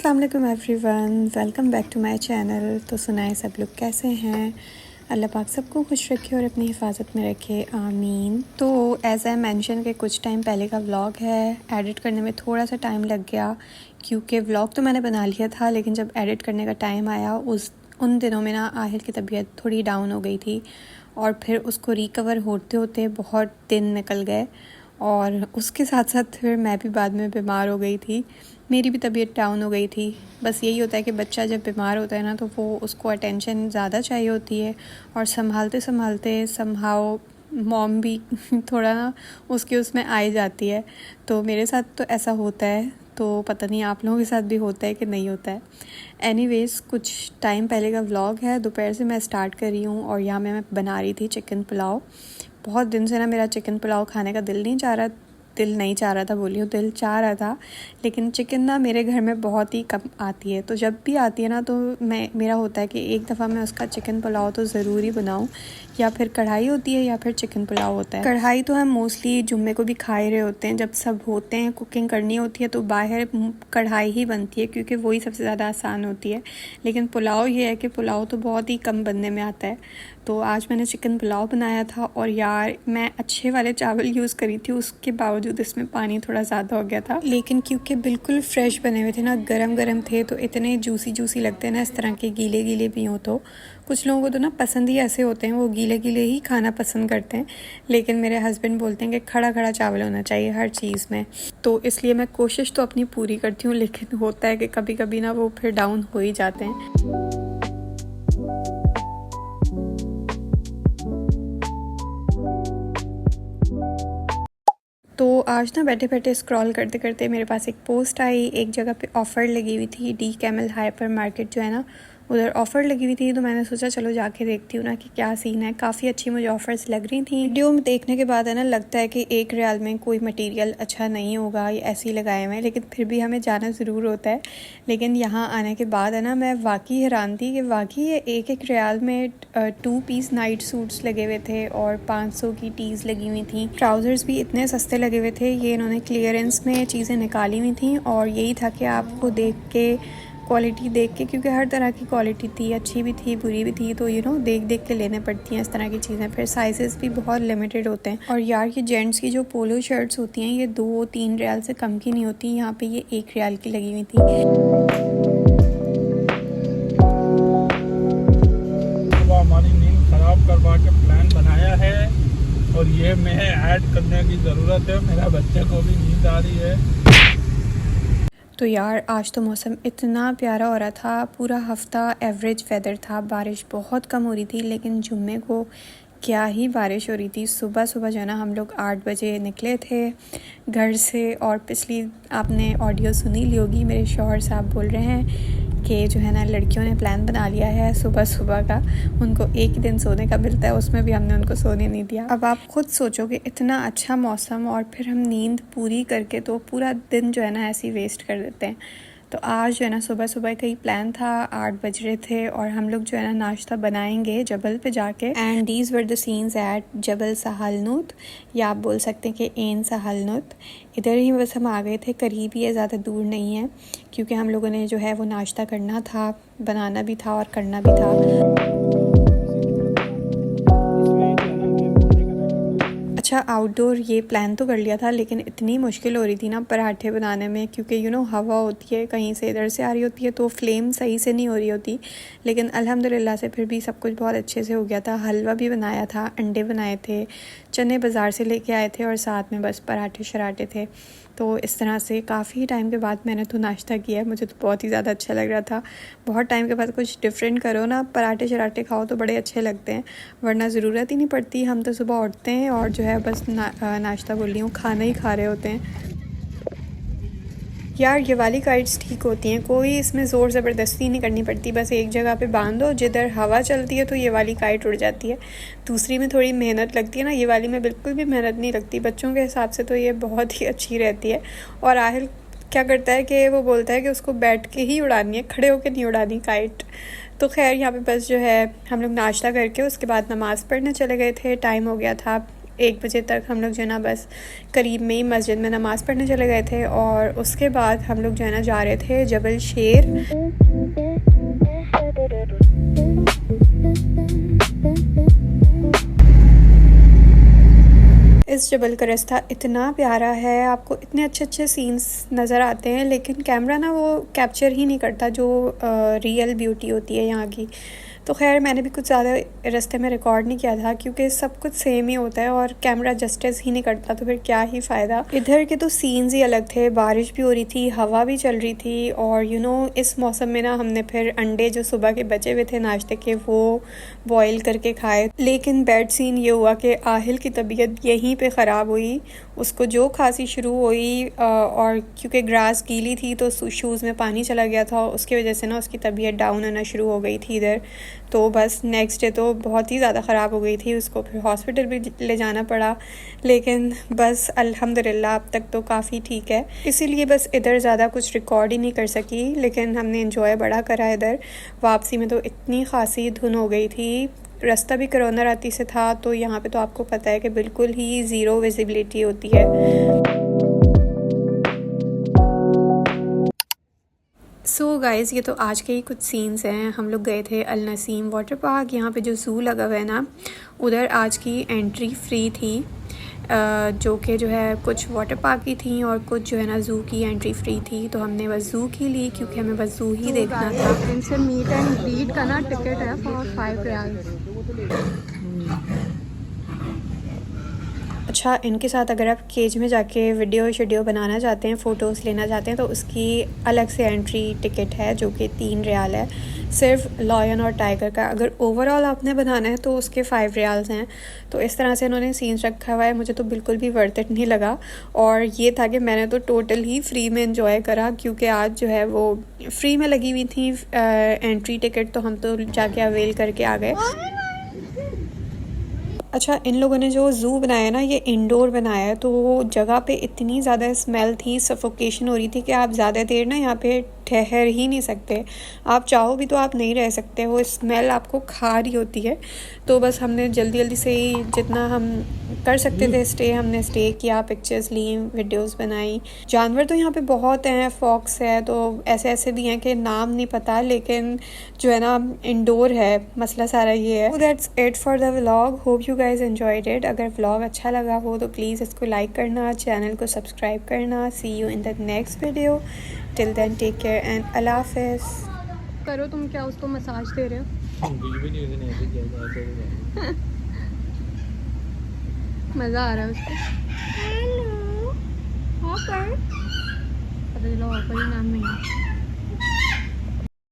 अस्सलाम वालेकुम everyone, welcome back to my channel. तो सुनाए सब लोग कैसे हैं। अल्लाह पाक सबको खुश रखे और अपनी हिफाजत में रखे, आमीन। तो एज़ आई मेंशन के कुछ टाइम पहले का व्लॉग है। एडिट करने में थोड़ा सा टाइम लग गया क्योंकि व्लॉग तो मैंने बना लिया था, लेकिन जब एडिट करने का टाइम आया उन दिनों में ना आहिल की तबीयत थोड़ी डाउन हो गई थी और फिर उसको रिकवर होते होते बहुत दिन निकल गए और उसके साथ साथ फिर मैं भी बाद में बीमार हो गई थी। मेरी भी तबीयत डाउन हो गई थी। बस यही होता है कि बच्चा जब बीमार होता है ना तो वो उसको अटेंशन ज़्यादा चाहिए होती है और संभालते संभालते समहाउ मॉम भी थोड़ा ना उसमें आ ही जाती है। तो मेरे साथ तो ऐसा होता है, तो पता नहीं आप लोगों के साथ भी होता है कि नहीं होता है। एनीवेज़ कुछ टाइम पहले का व्लॉग है, दोपहर से मैं स्टार्ट कर रही हूँ और यहाँ मैं बना रही थी चिकन पुलाव। बहुत दिन से ना मेरा चिकन पुलाव खाने का दिल चाह रहा था, लेकिन चिकन ना मेरे घर में बहुत ही कम आती है। तो जब भी आती है ना तो मेरा होता है कि एक दफ़ा मैं उसका चिकन पुलाव तो ज़रूर ही बनाऊँ। या फिर कढ़ाई होती है या फिर चिकन पुलाव होता है। कढ़ाई तो हम मोस्टली जुम्मे को भी खा ही रहे होते हैं, जब सब होते हैं कुकिंग करनी होती है तो बाहर कढ़ाई ही बनती है क्योंकि वही सबसे ज़्यादा आसान होती है। लेकिन पुलाव ये है कि पुलाव तो बहुत ही कम बनने में आता है। तो आज मैंने चिकन पुलाव बनाया था और यार मैं अच्छे वाले चावल यूज़ करी थी, उसके बावजूद इसमें पानी थोड़ा ज़्यादा हो गया था। लेकिन क्योंकि बिल्कुल फ्रेश बने हुए थे ना, गरम गरम थे, तो इतने जूसी लगते हैं ना इस तरह के गीले गीले भी हो। तो कुछ लोगों को तो ना पसंद ही ऐसे होते हैं, वो गीले गीले ही खाना पसंद करते हैं। लेकिन मेरे हस्बैंड बोलते हैं कि खड़ा खड़ा चावल होना चाहिए हर चीज़ में। तो इसलिए मैं कोशिश तो अपनी पूरी करती हूँ, लेकिन होता है कि कभी कभी ना वो फिर डाउन हो ही जाते हैं। तो आज ना बैठे बैठे स्क्रॉल करते करते मेरे पास एक पोस्ट आई। एक जगह पे ऑफ़र लगी हुई थी, डी कैमल हाइपर मार्केट जो है ना, उधर ऑफ़र लगी हुई थी। तो मैंने सोचा चलो जाके देखती हूँ ना कि क्या सीन है। काफ़ी अच्छी मुझे ऑफ़र्स लग रही थी। वीडियो में देखने के बाद है ना लगता है कि 1 रियाल में कोई मटेरियल अच्छा नहीं होगा, ये ऐसे ही लगाए हुए हैं, लेकिन फिर भी हमें जाना ज़रूर होता है। लेकिन यहाँ आने के बाद है ना मैं वाकई हैरान थी कि वाकई ये 1 रियाल में 2 पीस नाइट सूट्स लगे हुए थे और 500 की टीज़ लगी हुई थी। ट्राउज़र्स भी इतने सस्ते लगे हुए थे। ये इन्होंने क्लियरेंस में चीज़ें निकाली हुई थी और यही था कि आपको देख के, क्वालिटी देख के, क्योंकि हर तरह की क्वालिटी थी, अच्छी भी थी बुरी भी थी, तो देख देख के लेने पड़ती हैं इस तरह की चीज़ें। फिर साइजेस भी बहुत लिमिटेड होते हैं। और यार ये जेंट्स की जो पोलो शर्ट्स होती हैं ये 2-3 रियाल से कम की नहीं होती। यहाँ पे ये 1 रियाल की लगी हुई थी। हमारी नींद खराब करवा के प्लान बनाया है और ये मैं ऐड करने की ज़रूरत है। मेरा बच्चे को भी नींद आ रही है। तो यार आज तो मौसम इतना प्यारा हो रहा था, पूरा हफ्ता एवरेज वेदर था, बारिश बहुत कम हो रही थी, लेकिन जुम्मे को क्या ही बारिश हो रही थी। सुबह सुबह जो है ना हम लोग 8 बजे निकले थे घर से। और पिछली आपने ऑडियो सुनी ली होगी, मेरे शौहर साहब बोल रहे हैं कि जो है ना लड़कियों ने प्लान बना लिया है सुबह सुबह का, उनको एक ही दिन सोने का मिलता है, उसमें भी हमने उनको सोने नहीं दिया। अब आप खुद सोचोगे इतना अच्छा मौसम और फिर हम नींद पूरी करके तो पूरा दिन जो है ना ऐसे ही वेस्ट कर देते हैं। तो आज जो है ना सुबह सुबह का ही प्लान था, 8 बज रहे थे और हम लोग जो है ना नाश्ता बनाएंगे जबल पे जाके। And these were the scenes at Jabal सहालनुत, या आप बोल सकते हैं कि एन सहालनुत। इधर ही बस हम आ गए थे, करीब ही है, ज़्यादा दूर नहीं है, क्योंकि हम लोगों ने जो है वो नाश्ता करना था, बनाना भी था और करना भी था। अच्छा आउटडोर ये प्लान तो कर लिया था, लेकिन इतनी मुश्किल हो रही थी ना पराठे बनाने में, क्योंकि हवा होती है, कहीं से इधर से आ रही होती है तो फ्लेम सही से नहीं हो रही होती। लेकिन अल्हम्दुलिल्लाह से फिर भी सब कुछ बहुत अच्छे से हो गया था। हलवा भी बनाया था, अंडे बनाए थे, चने बाज़ार से लेके आए थे और साथ में बस पराठे शराठे थे। तो इस तरह से काफ़ी टाइम के बाद मैंने तो नाश्ता किया। मुझे तो बहुत ही ज़्यादा अच्छा लग रहा था। बहुत टाइम के बाद कुछ डिफरेंट करो ना, पराठे शराठे खाओ तो बड़े अच्छे लगते हैं, वरना ज़रूरत ही नहीं पड़ती। हम तो सुबह उठते हैं और जो है बस नाश्ता बोल रही हूँ, खाना ही खा रहे होते हैं। यार ये वाली काइट्स ठीक होती हैं, कोई इसमें ज़ोर ज़बरदस्ती नहीं करनी पड़ती, बस एक जगह पे बांध दो, जिधर हवा चलती है तो ये वाली काइट उड़ जाती है। दूसरी में थोड़ी मेहनत लगती है ना, ये वाली में बिल्कुल भी मेहनत नहीं लगती। बच्चों के हिसाब से तो ये बहुत ही अच्छी रहती है। और आहिल क्या करता है कि वो बोलता है कि उसको बैठ के ही उड़ानी है, खड़े होकर नहीं उड़ानी काइट। तो खैर यहाँ पे बस जो है हम लोग नाश्ता करके उसके बाद नमाज़ पढ़ने चले गए थे। टाइम हो गया था 1 बजे तक हम लोग जो है ना बस करीब में ही मस्जिद में नमाज़ पढ़ने चले गए थे और उसके बाद हम लोग जो है ना जा रहे थे जबल शेर। इस जबल का रास्ता इतना प्यारा है, आपको इतने अच्छे अच्छे सीन्स नज़र आते हैं, लेकिन कैमरा ना वो कैप्चर ही नहीं करता जो रियल ब्यूटी होती है यहाँ की। तो खैर मैंने भी कुछ ज़्यादा रास्ते में रिकॉर्ड नहीं किया था क्योंकि सब कुछ सेम ही होता है और कैमरा जस्टिस ही नहीं करता, तो फिर क्या ही फ़ायदा। इधर के तो सीन्स ही अलग थे, बारिश भी हो रही थी, हवा भी चल रही थी और इस मौसम में ना हमने फिर अंडे जो सुबह के बचे हुए थे नाश्ते के वो बॉयल करके खाए। लेकिन बैड सीन ये हुआ कि आहिल की तबीयत यहीं पे ख़राब हुई, उसको जो खांसी शुरू हुई और क्योंकि ग्रास गीली थी तो शूज़ में पानी चला गया था, उसकी वजह से ना उसकी तबीयत डाउन होना शुरू हो गई थी इधर। तो बस नेक्स्ट डे तो बहुत ही ज़्यादा ख़राब हो गई थी, उसको फिर हॉस्पिटल भी ले जाना पड़ा, लेकिन बस अल्हम्दुलिल्लाह अब तक तो काफ़ी ठीक है। इसीलिए बस इधर ज़्यादा कुछ रिकॉर्ड ही नहीं कर सकी, लेकिन हमने एंजॉय बड़ा करा इधर। वापसी में तो इतनी खासी धुन हो गई थी, रास्ता भी कोरोना राती से था, तो यहाँ पे तो आपको पता है कि बिल्कुल ही ज़ीरो विजिबिलिटी होती है। सो गाइज़ ये तो आज के ही कुछ सीन्स हैं। हम लोग गए थे अल नसीम वाटर पार्क, यहाँ पे जो ज़ू लगा हुआ है ना, उधर आज की एंट्री फ्री थी, जो कि जो है कुछ वाटर पार्क की थी और कुछ जो है ना ज़ू की एंट्री फ्री थी। तो हमने बस ज़ू की ली क्योंकि हमें बस ज़ू ही देखना था। इनसे मीट एंड ग्रीट का ना टिकट है फॉर 5 रियाल। अच्छा, इनके साथ अगर आप केज में जाके वीडियो बनाना चाहते हैं, फ़ोटोज़ लेना चाहते हैं, तो उसकी अलग से एंट्री टिकट है जो कि 3 रियाल है, सिर्फ लॉयन और टाइगर का। अगर ओवरऑल आपने बनाना है तो उसके 5 रियाल्स हैं। तो इस तरह से इन्होंने सीन्स रखा हुआ है, मुझे तो बिल्कुल भी वर्थ इट नहीं लगा। और ये था कि मैंने तो टोटल ही फ्री में एंजॉय करा क्योंकि आज जो है वो फ्री में लगी हुई थी एंट्री टिकट, तो हम तो जाके अवेल करके आ गए। अच्छा, इन लोगों ने जो ज़ू बनाया ना ये इंडोर बनाया है, तो जगह पे इतनी ज़्यादा स्मेल थी, सफोकेशन हो रही थी कि आप ज़्यादा देर ना यहाँ पे ठहर ही नहीं सकते। आप चाहो भी तो आप नहीं रह सकते हो, स्मेल आपको खा रही होती है। तो बस हमने जल्दी से ही जितना हम कर सकते थे स्टे, हमने स्टे किया, पिक्चर्स ली, वीडियोस बनाई। जानवर तो यहाँ पे बहुत हैं, फॉक्स है, तो ऐसे भी हैं कि नाम नहीं पता, लेकिन जो है ना इंडोर है, मसला सारा ये है। That's it for the vlog, hope you guys enjoyed it. अगर व्लॉग अच्छा लगा हो तो प्लीज़ इसको लाइक करना, चैनल को सब्सक्राइब करना। See you in the next video, till then take care and अल्लाह हाफ़िज़। करो, तुम क्या उसको मसाज दे रहे हो? मज़ा आ रहा है उसको। हेलो, हॉपर, पता चला हॉपर ही नाम नहीं है।